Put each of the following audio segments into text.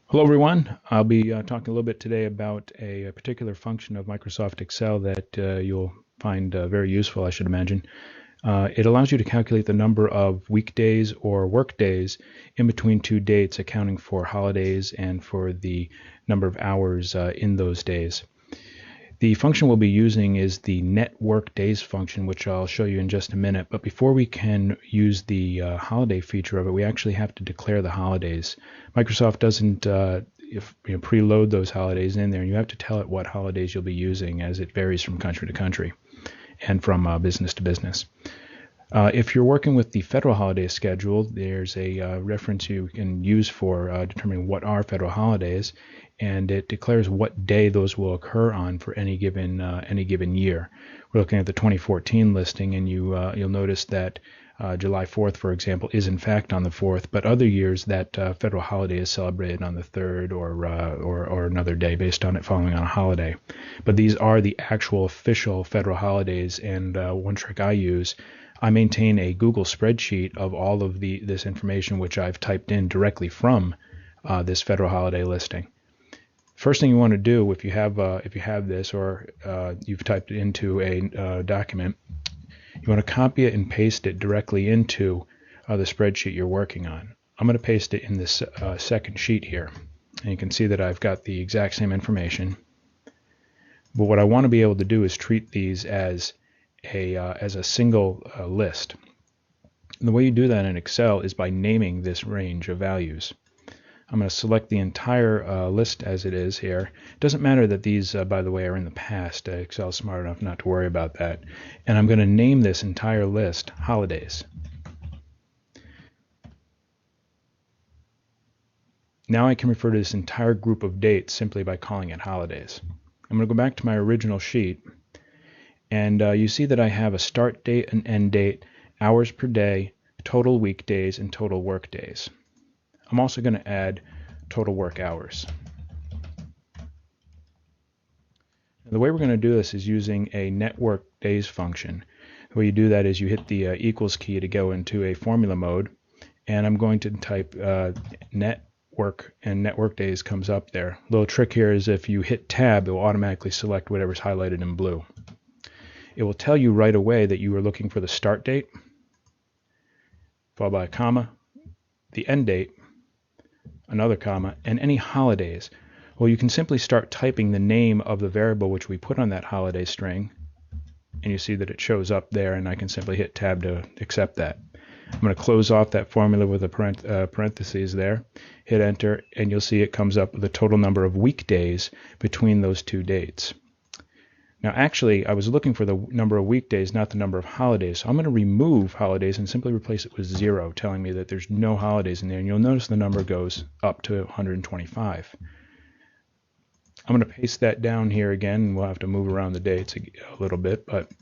Hello everyone. I'll be talking a little bit today about a particular function of Microsoft Excel that you'll find very useful, I should imagine. It allows you to calculate the number of weekdays or work days in between two dates, accounting for holidays and for the number of hours in those days. The function we'll be using is the net work days function, which I'll show you in just a minute. But before we can use the holiday feature of it, we actually have to declare the holidays. Microsoft doesn't preload those holidays in there, and you have to tell it what holidays you'll be using, as it varies from country to country and from business to business. If you're working with the federal holiday schedule, there's a reference you can use for determining what are federal holidays, and it declares what day those will occur on for any given year. We're looking at the 2014 listing, and you'll notice that July 4th, for example, is in fact on the 4th, but other years that federal holiday is celebrated on the 3rd or another day based on it falling on a holiday. But these are the actual official federal holidays, and one trick I use, I maintain a Google spreadsheet of all of this information, which I've typed in directly from this federal holiday listing. First thing you want to do if you have this, or you've typed it into a document, you want to copy it and paste it directly into the spreadsheet you're working on. I'm going to paste it in this second sheet here, and you can see that I've got the exact same information. But what I want to be able to do is treat these as a single list. And the way you do that in Excel is by naming this range of values. I'm going to select the entire list as it is here. It doesn't matter that these, by the way, are in the past. Excel is smart enough not to worry about that. And I'm going to name this entire list holidays. Now I can refer to this entire group of dates simply by calling it holidays. I'm going to go back to my original sheet, and you see that I have a start date, an end date, hours per day, total weekdays, and total work days. I'm also going to add total work hours. And the way we're going to do this is using a network days function. The way you do that is you hit the equals key to go into a formula mode, and I'm going to type network, and network days comes up there. A little trick here is if you hit tab, it will automatically select whatever's highlighted in blue. It will tell you right away that you are looking for the start date, followed by a comma, the end date, another comma, and any holidays. Well, you can simply start typing the name of the variable which we put on that holiday string, and you see that it shows up there, and I can simply hit tab to accept that. I'm going to close off that formula with a parentheses there, hit enter, and you'll see it comes up with the total number of weekdays between those two dates. Now actually, I was looking for the number of weekdays, not the number of holidays. So I'm going to remove holidays and simply replace it with 0, telling me that there's no holidays in there. And you'll notice the number goes up to 125. I'm going to paste that down here again, and we'll have to move around the dates a little bit. But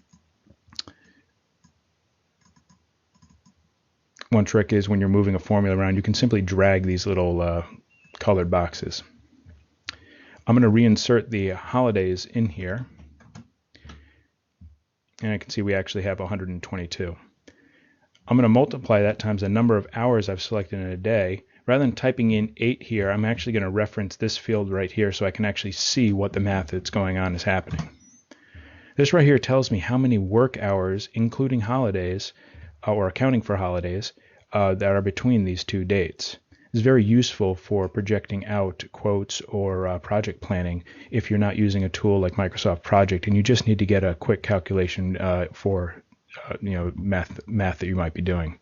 one trick is when you're moving a formula around, you can simply drag these little colored boxes. I'm going to reinsert the holidays in here. And I can see we actually have 122. I'm going to multiply that times the number of hours I've selected in a day. Rather than typing in 8 here, I'm actually going to reference this field right here so I can actually see what the math that's going on is happening. This right here tells me how many work hours, including holidays, or accounting for holidays, that are between these two dates. Is very useful for projecting out quotes or project planning if you're not using a tool like Microsoft Project and you just need to get a quick calculation for math that you might be doing.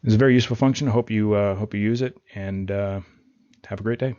It's a very useful function. I hope you use it, and have a great day.